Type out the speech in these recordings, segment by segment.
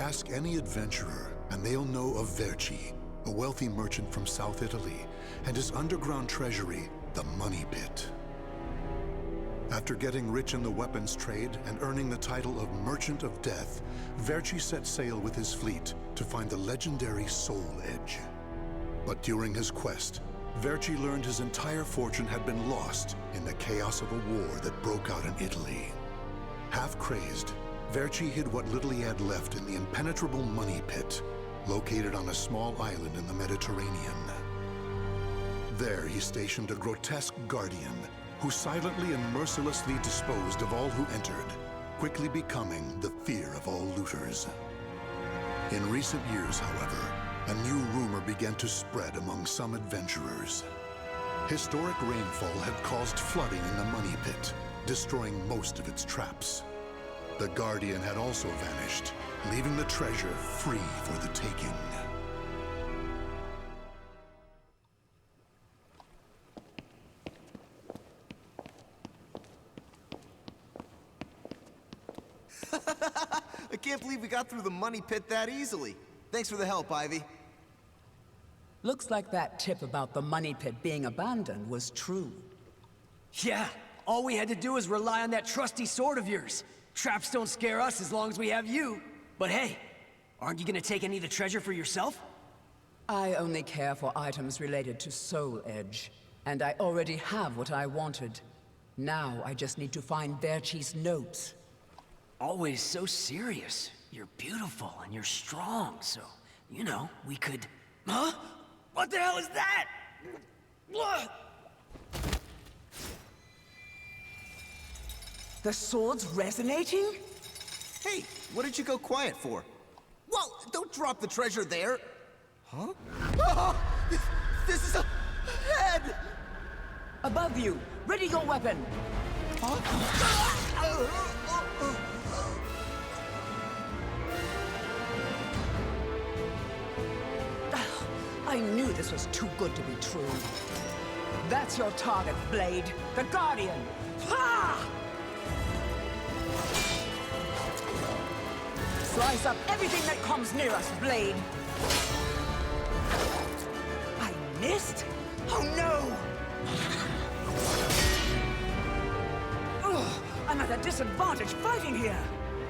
Ask any adventurer, and they'll know of Verci, a wealthy merchant from South Italy, and his underground treasury, the Money Pit. After getting rich in the weapons trade and earning the title of Merchant of Death, Verci set sail with his fleet to find the legendary Soul Edge. But during his quest, Verci learned his entire fortune had been lost in the chaos of a war that broke out in Italy. Half crazed, Verci hid what little he had left in the impenetrable Money Pit, located on a small island in the Mediterranean. There he stationed a grotesque guardian who silently and mercilessly disposed of all who entered, quickly becoming the fear of all looters. In recent years, however, a new rumor began to spread among some adventurers. Historic rainfall had caused flooding in the Money Pit, destroying most of its traps. The Guardian had also vanished, leaving the treasure free for the taking. I can't believe we got through the Money Pit that easily. Thanks for the help, Ivy. Looks like that tip about the Money Pit being abandoned was true. Yeah, all we had to do was rely on that trusty sword of yours. Traps don't scare us as long as we have you. But hey, aren't you gonna take any of the treasure for yourself? I only care for items related to Soul Edge, and I already have what I wanted. Now I just need to find Verci's notes. Always so serious. You're beautiful and you're strong, so, you know, we could... Huh? What the hell is that? The sword's resonating? Hey, what did you go quiet for? Whoa, don't drop the treasure there! Huh? Oh, this is a head! Above you! Ready your weapon! I knew this was too good to be true. That's your target, Blade. The Guardian! Ha! Slice up everything that comes near us, Blade! I missed? Oh no! Ugh, I'm at a disadvantage fighting here!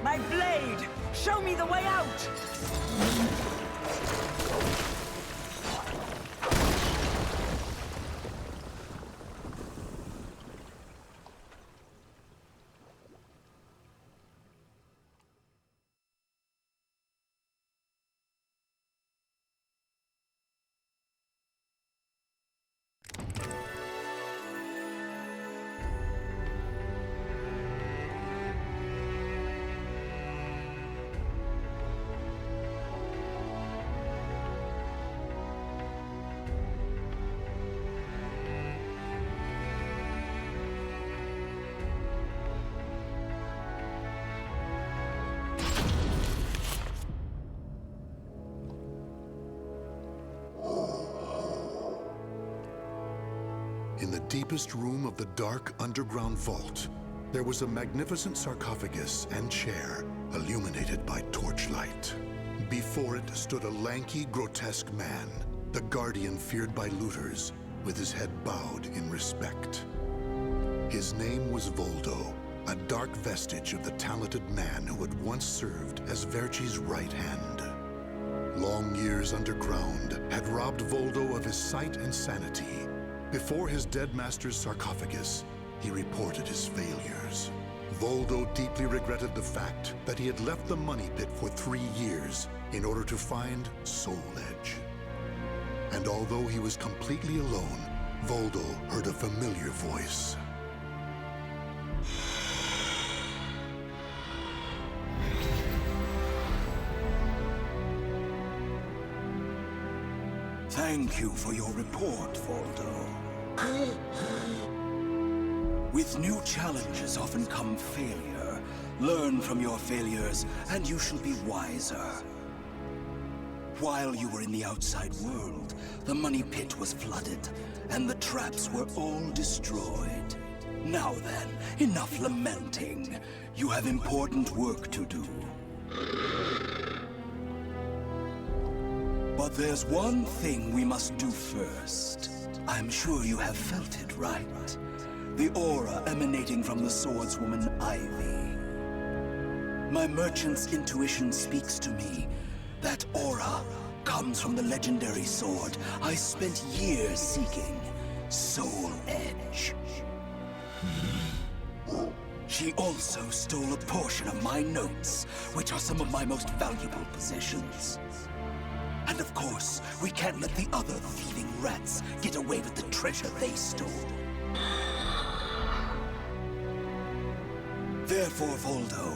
My blade! Show me the way out! In the deepest room of the dark underground vault, there was a magnificent sarcophagus and chair illuminated by torchlight. Before it stood a lanky, grotesque man, the Guardian feared by looters, with his head bowed in respect. His name was Voldo, a dark vestige of the talented man who had once served as Verci's right hand. Long years underground had robbed Voldo of his sight and sanity. Before his dead master's sarcophagus, he reported his failures. Voldo deeply regretted the fact that he had left the Money Pit for 3 years in order to find Soul Edge. And although he was completely alone, Voldo heard a familiar voice. Thank you for your report, Voldo. With new challenges often come failure. Learn from your failures, and you shall be wiser. While you were in the outside world, the Money Pit was flooded, and the traps were all destroyed. Now then, enough lamenting. You have important work to do. But there's one thing we must do first. I'm sure you have felt it, right? The aura emanating from the swordswoman Ivy. My merchant's intuition speaks to me. That aura comes from the legendary sword I spent years seeking, Soul Edge. She also stole a portion of my notes, which are some of my most valuable possessions. And of course, we can't let the other thieving rats get away with the treasure they stole. Therefore, Voldo,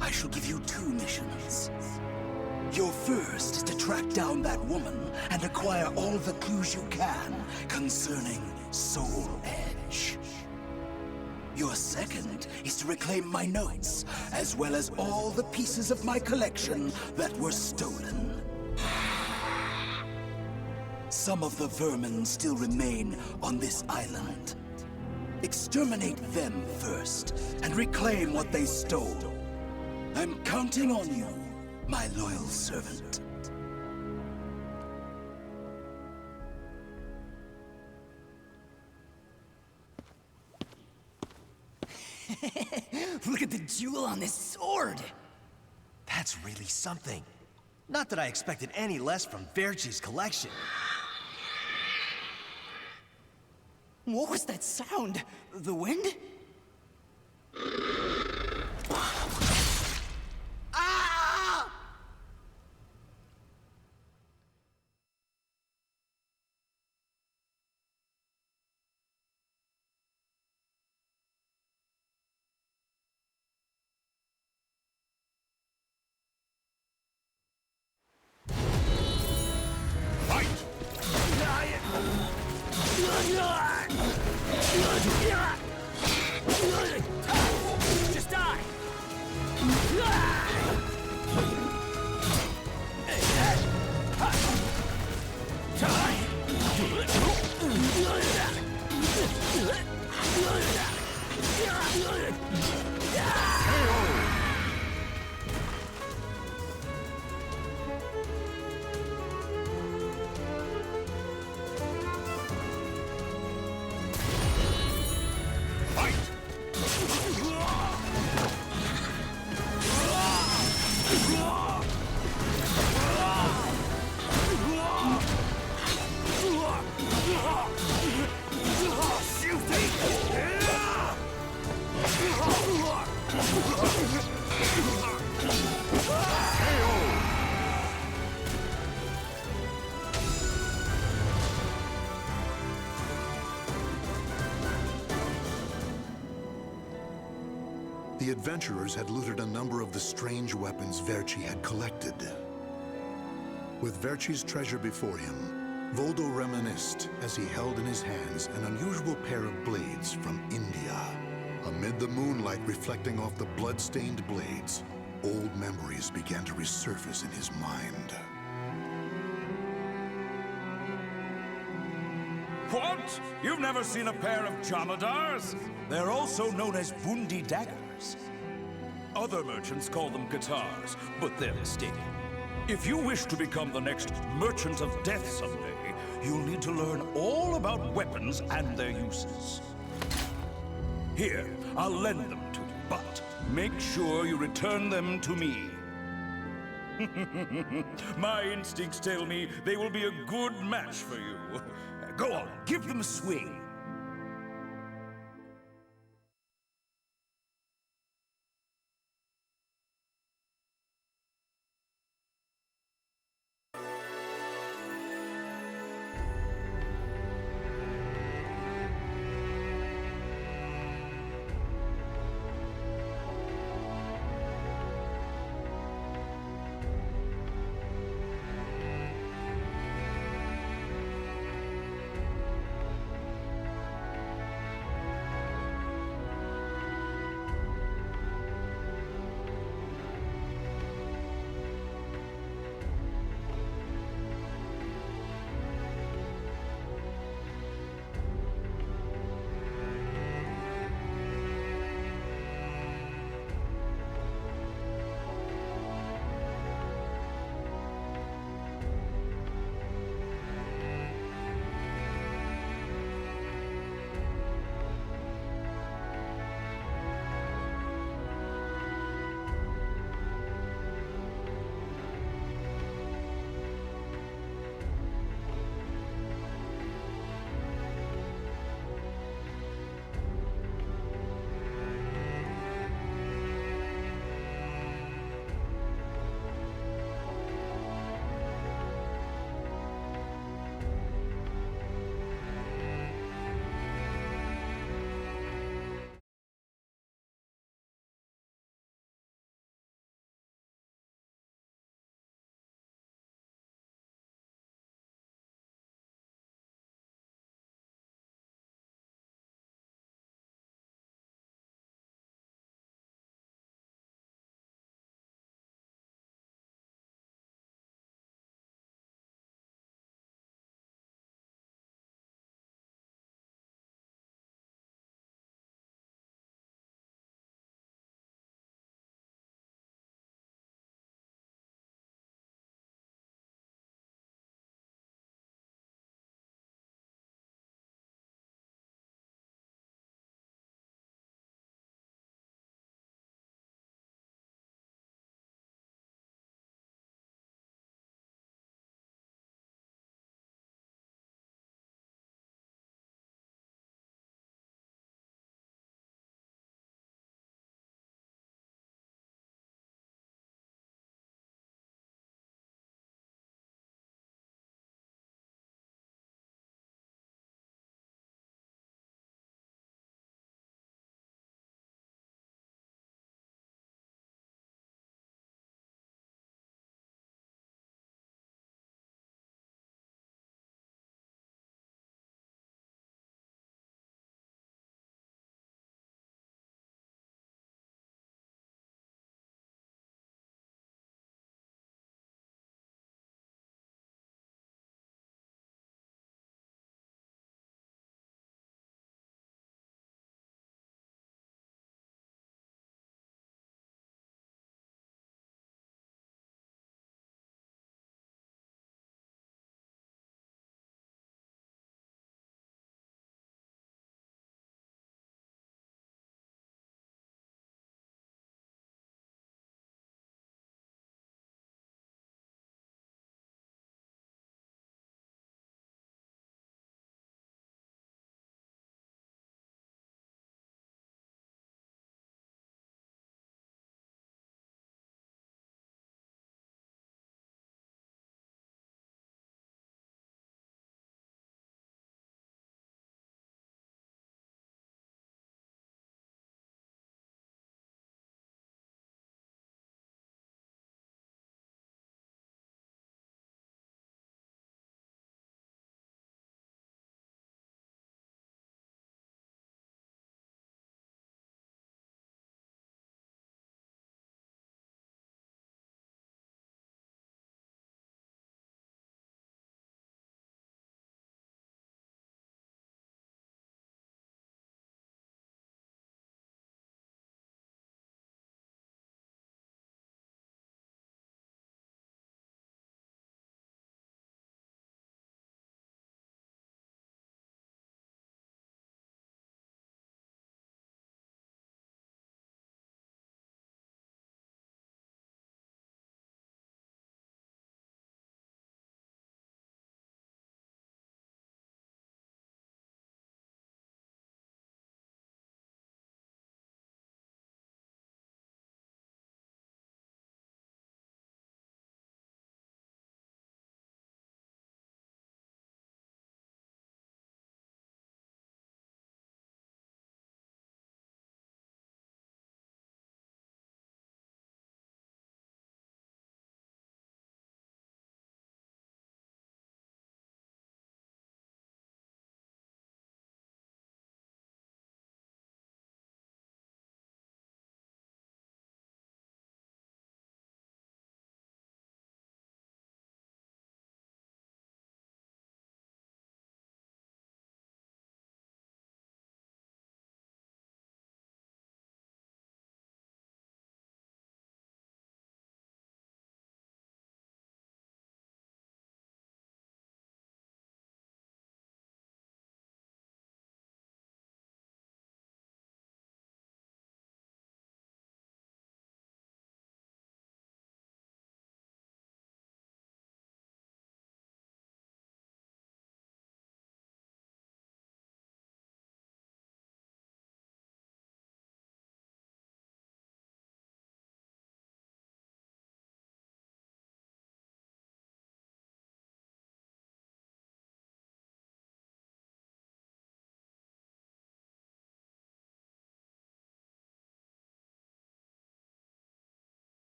I shall give you 2 missions. Your first is to track down that woman and acquire all the clues you can concerning Soul Edge. Your second is to reclaim my notes, as well as all the pieces of my collection that were stolen. Some of the vermin still remain on this island. Exterminate them first, and reclaim what they stole. I'm counting on you, my loyal servant. Look at the jewel on this sword! That's really something. Not that I expected any less from Verci's collection. What was that sound? The wind? Ah! Just die! The adventurers had looted a number of the strange weapons Verci had collected. With Verci's treasure before him, Voldo reminisced as he held in his hands an unusual pair of blades from India. Amid the moonlight reflecting off the blood-stained blades, old memories began to resurface in his mind. What? You've never seen a pair of Jamadars? They're also known as Bundi daggers. Other merchants call them guitars, but they're mistaken. If you wish to become the next Merchant of Death someday, you'll need to learn all about weapons and their uses. Here, I'll lend them to you, but make sure you return them to me. My instincts tell me they will be a good match for you. Go on, give them a swing.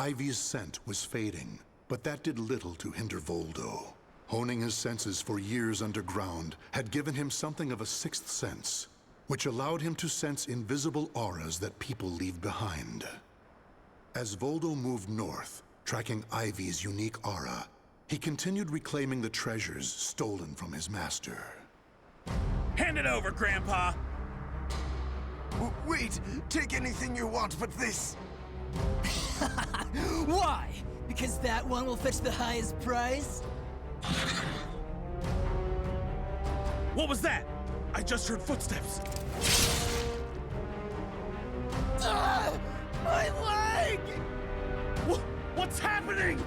Ivy's scent was fading, but that did little to hinder Voldo. Honing his senses for years underground had given him something of a sixth sense, which allowed him to sense invisible auras that people leave behind. As Voldo moved north, tracking Ivy's unique aura, he continued reclaiming the treasures stolen from his master. Hand it over, Grandpa! Wait! Take anything you want but this! Why? Because that one will fetch the highest price? What was that? I just heard footsteps. My leg! What's happening?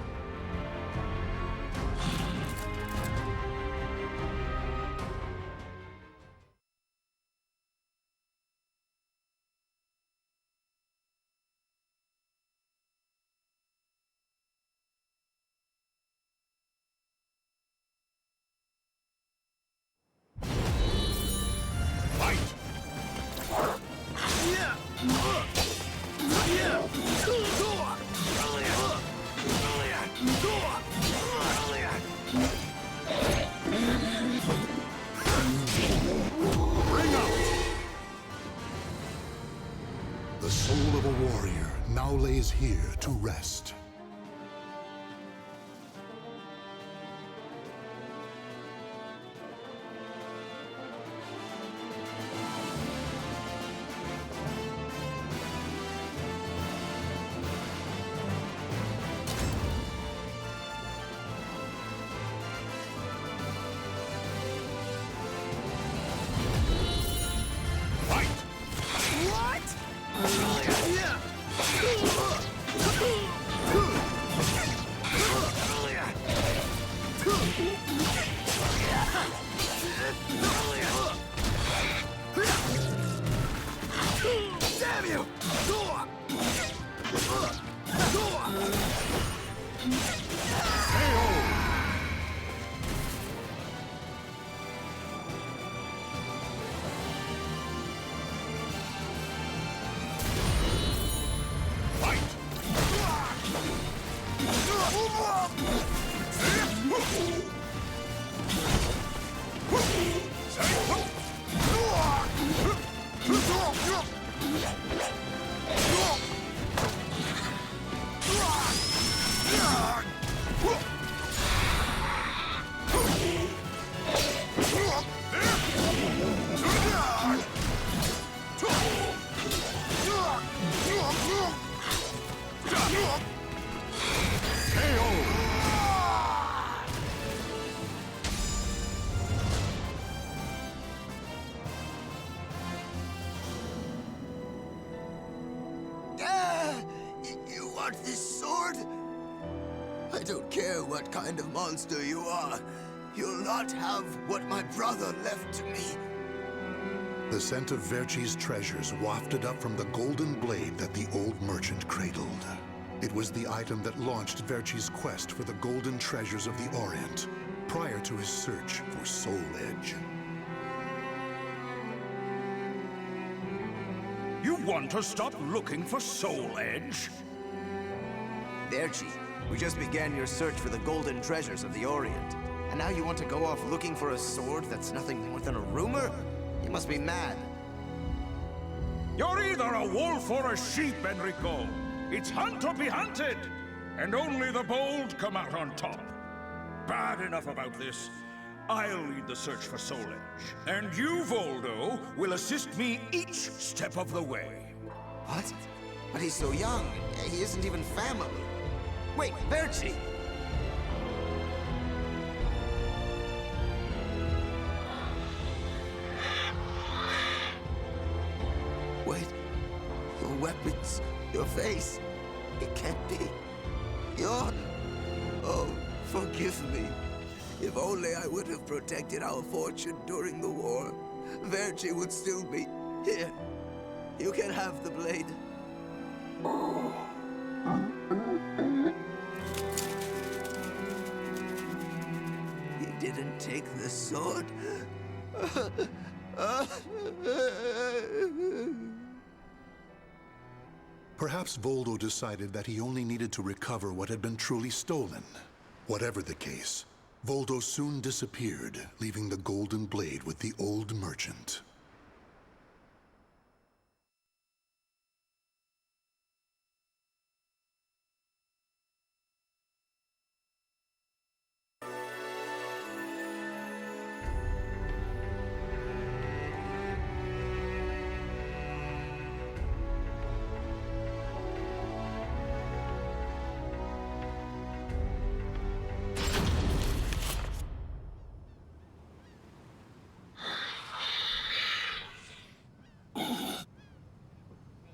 The soul of a warrior now lays here to rest. Damn you! You want this sword? I don't care what kind of monster you are. You'll not have what my brother left to me. The scent of Verci's treasures wafted up from the golden blade that the old merchant cradled. It was the item that launched Verci's quest for the golden treasures of the Orient, prior to his search for Soul Edge. You want to stop looking for Soul Edge? Verci, we just began your search for the golden treasures of the Orient. And now you want to go off looking for a sword that's nothing more than a rumor? You must be mad. You're either a wolf or a sheep, Enrico. It's hunt or be hunted. And only the bold come out on top. Bad enough about this. I'll lead the search for Soul Edge. And you, Voldo, will assist me each step of the way. What? But he's so young. He isn't even family. Wait, Verci! Wait. Your weapons, your face. It can't be. You're... Oh, forgive me. If only I would have protected our fortune during the war, Verci would still be here. You can have the blade. You didn't take the sword? Perhaps Voldo decided that he only needed to recover what had been truly stolen. Whatever the case, Voldo soon disappeared, leaving the golden blade with the old merchant.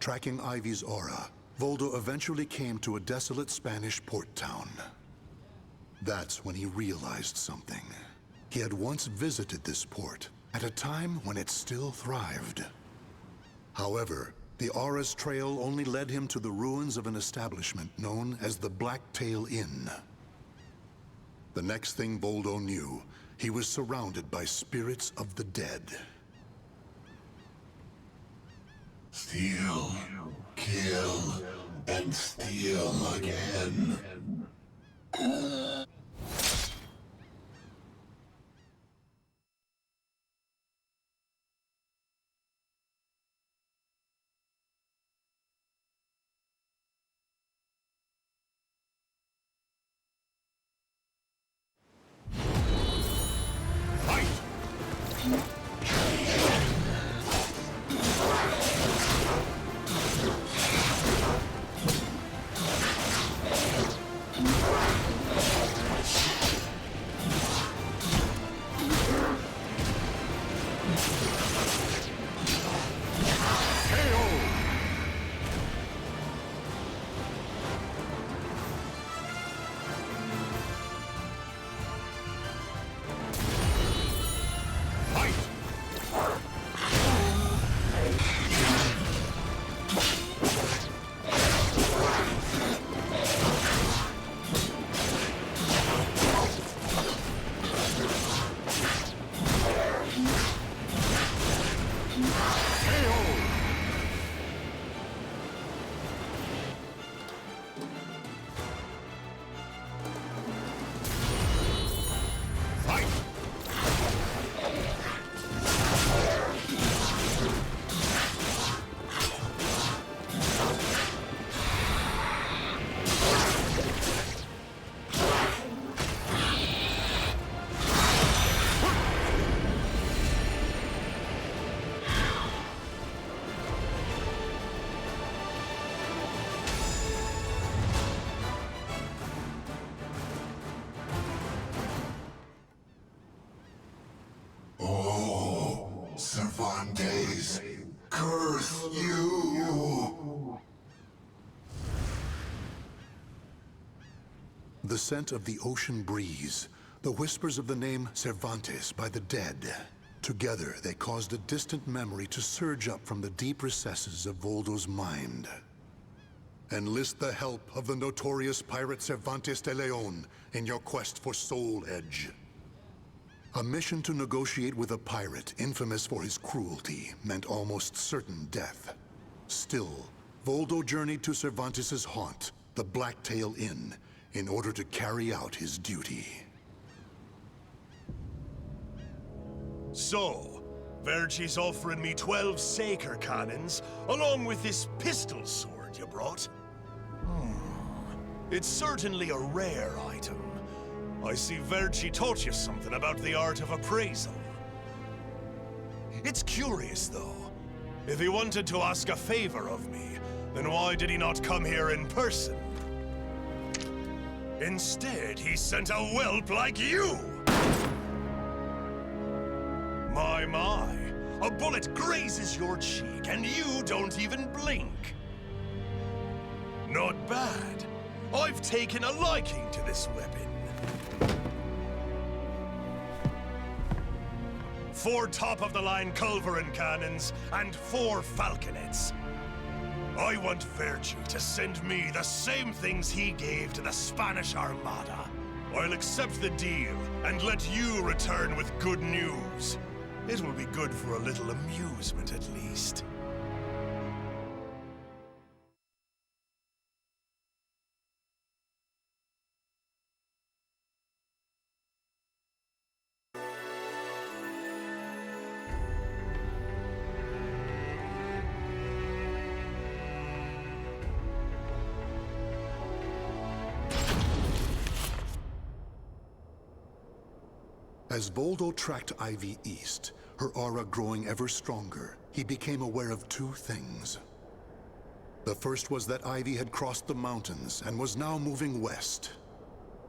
Tracking Ivy's aura, Voldo eventually came to a desolate Spanish port town. That's when he realized something. He had once visited this port, at a time when it still thrived. However, the aura's trail only led him to the ruins of an establishment known as the Blacktail Inn. The next thing Voldo knew, he was surrounded by spirits of the dead. Steal, kill, and steal again. Cervantes, curse you! The scent of the ocean breeze, the whispers of the name Cervantes by the dead. Together, they caused a distant memory to surge up from the deep recesses of Voldo's mind. Enlist the help of the notorious pirate Cervantes de Leon in your quest for Soul Edge. A mission to negotiate with a pirate infamous for his cruelty meant almost certain death. Still, Voldo journeyed to Cervantes' haunt, the Blacktail Inn, in order to carry out his duty. So, Verci's offering me 12 Saker cannons, along with this pistol sword you brought. It's certainly a rare item. I see Verci taught you something about the art of appraisal. It's curious, though. If he wanted to ask a favor of me, then why did he not come here in person? Instead, he sent a whelp like you! My, a bullet grazes your cheek and you don't even blink. Not bad. I've taken a liking to this weapon. 4 top-of-the-line culverin cannons and 4 falconets. I want Verci to send me the same things he gave to the Spanish Armada. I'll accept the deal and let you return with good news. It will be good for a little amusement, at least. As Voldo tracked Ivy east, her aura growing ever stronger, he became aware of two things. The first was that Ivy had crossed the mountains and was now moving west.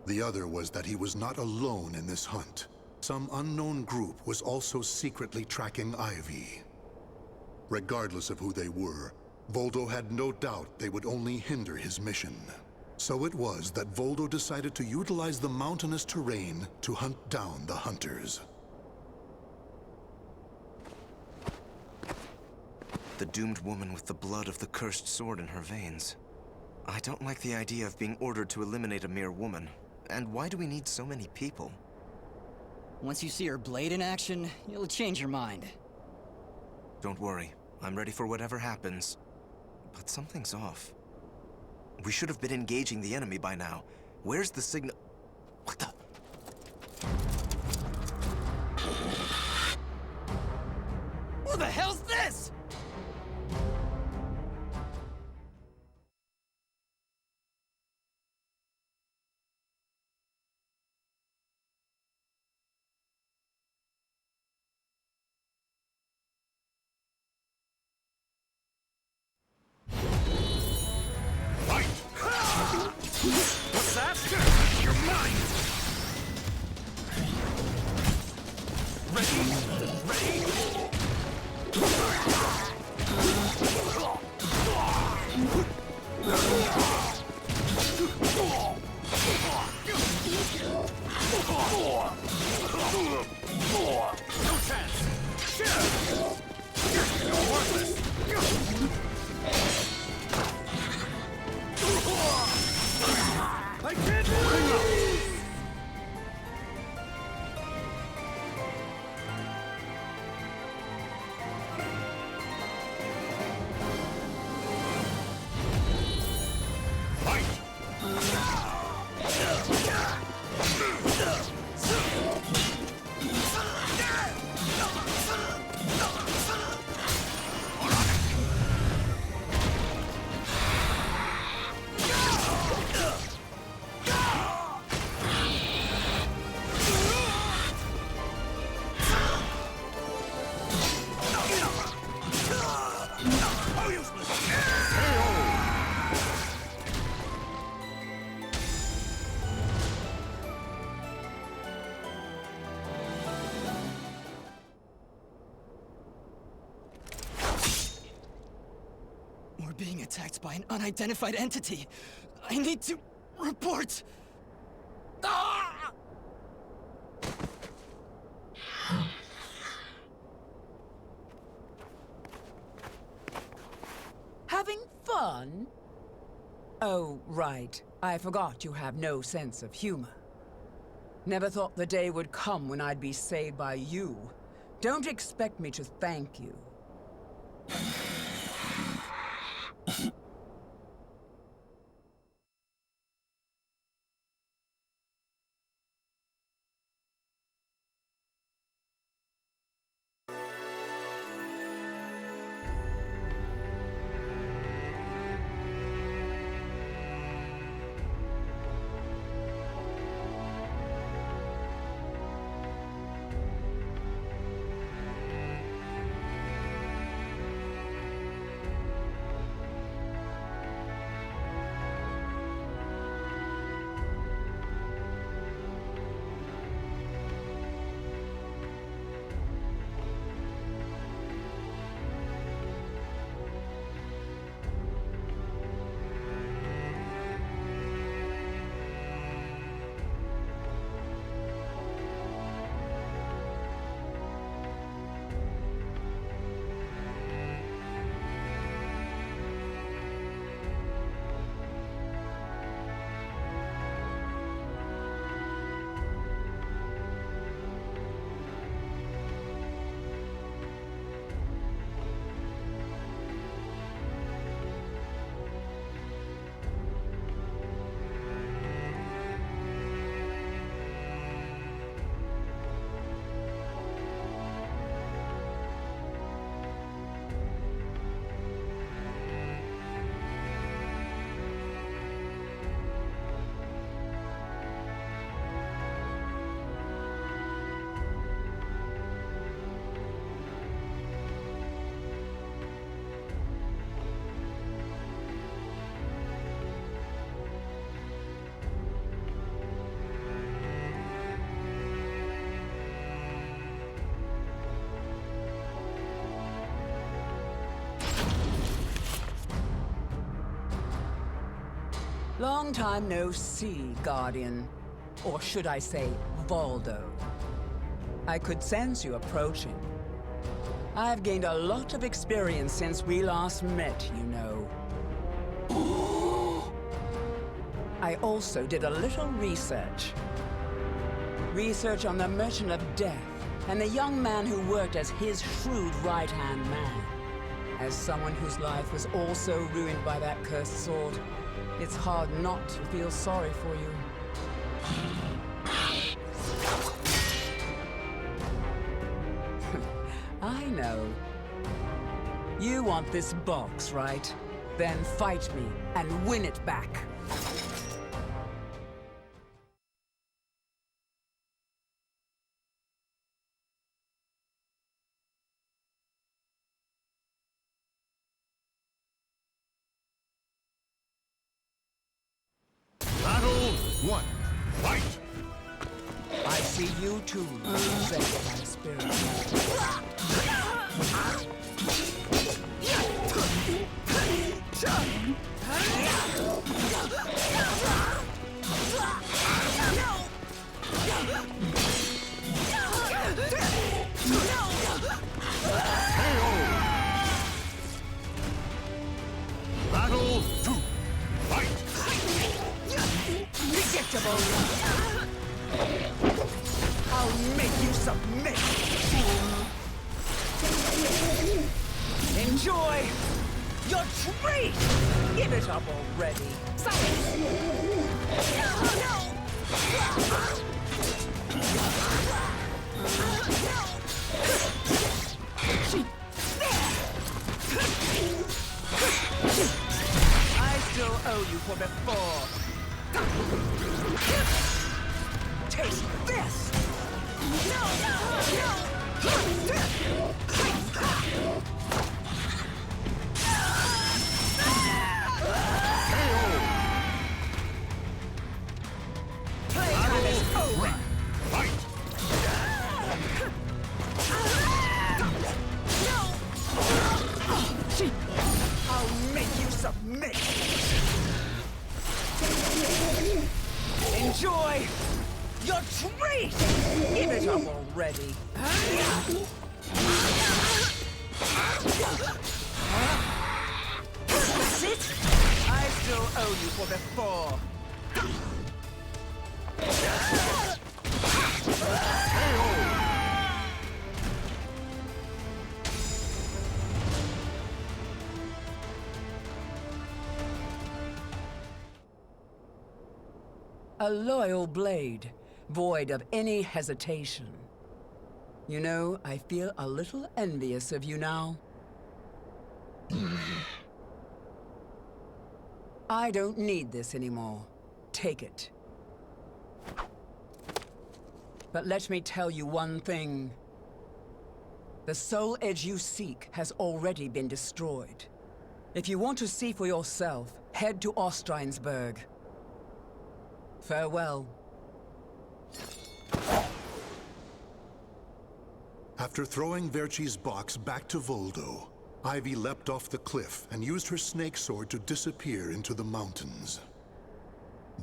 The other was that he was not alone in this hunt. Some unknown group was also secretly tracking Ivy. Regardless of who they were, Voldo had no doubt they would only hinder his mission. So it was that Voldo decided to utilize the mountainous terrain to hunt down the hunters. The doomed woman with the blood of the cursed sword in her veins. I don't like the idea of being ordered to eliminate a mere woman. And why do we need so many people? Once you see her blade in action, you'll change your mind. Don't worry. I'm ready for whatever happens. But something's off. We should have been engaging the enemy by now. Where's the signal? What the? Who the hell's this? What's that? You're mine! Ready? No chance! You're worthless! I can't bring up! We're being attacked by an unidentified entity. I need to report. Ah! Having fun? Oh, right. I forgot you have no sense of humor. Never thought the day would come when I'd be saved by you. Don't expect me to thank you. Long time no see, Guardian. Or should I say, Voldo. I could sense you approaching. I've gained a lot of experience since we last met, you know. I also did a little research. Research on the Merchant of Death and the young man who worked as his shrewd right-hand man. As someone whose life was also ruined by that cursed sword, it's hard not to feel sorry for you. I know. You want this box, right? Then fight me and win it back. Battle 1. Fight! I see you too, possessed by spirit. Battle 2. Fight! Predictable. I'll make you submit. Enjoy your treat. Give it up already. Silence. I still owe you for before. Taste this! Playtime is over! Fight! I'll make you submit! Enjoy your treat! Give it up already! That's it? I still owe you for before. A loyal blade, void of any hesitation. You know, I feel a little envious of you now. I don't need this anymore. Take it. But let me tell you one thing. The soul edge you seek has already been destroyed. If you want to see for yourself, head to Ostrheinsburg. Farewell. After throwing Verci's box back to Voldo, Ivy leapt off the cliff and used her snake sword to disappear into the mountains.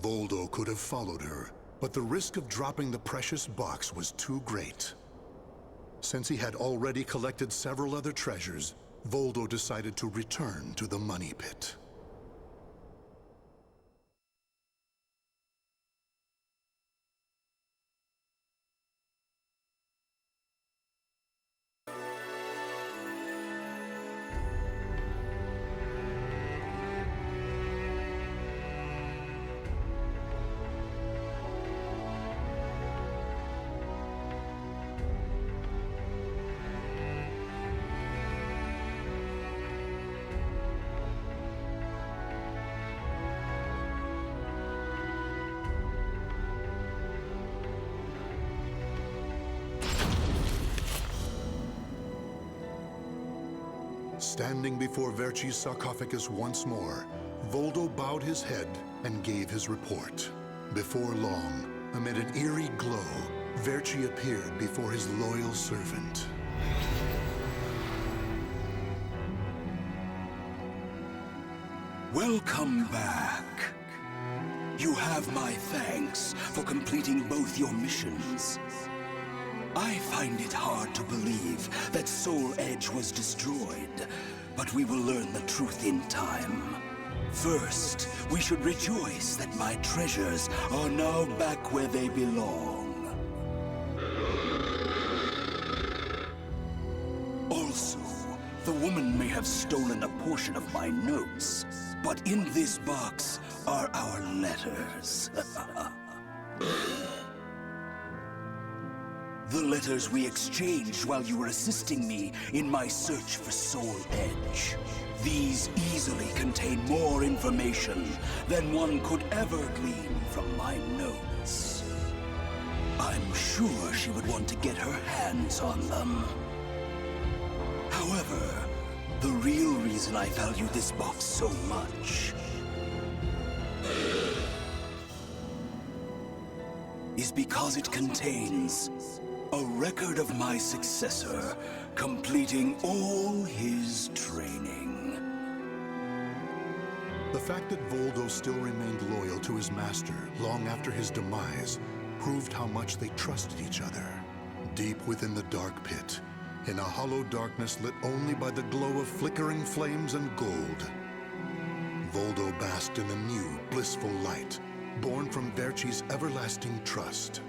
Voldo could have followed her, but the risk of dropping the precious box was too great. Since he had already collected several other treasures, Voldo decided to return to the money pit. Standing before Verci's sarcophagus once more, Voldo bowed his head and gave his report. Before long, amid an eerie glow, Verci appeared before his loyal servant. Welcome back. You have my thanks for completing both your missions. I find it hard to believe that Soul Edge was destroyed, but we will learn the truth in time. First, we should rejoice that my treasures are now back where they belong. Also, the woman may have stolen a portion of my notes, but in this box are our letters. The letters we exchanged while you were assisting me in my search for Soul Edge. These easily contain more information than one could ever glean from my notes. I'm sure she would want to get her hands on them. However, the real reason I value this box so much is because it contains a record of my successor completing all his training. The fact that Voldo still remained loyal to his master long after his demise proved how much they trusted each other. Deep within the dark pit, in a hollow darkness lit only by the glow of flickering flames and gold, Voldo basked in a new, blissful light, born from Verci's everlasting trust.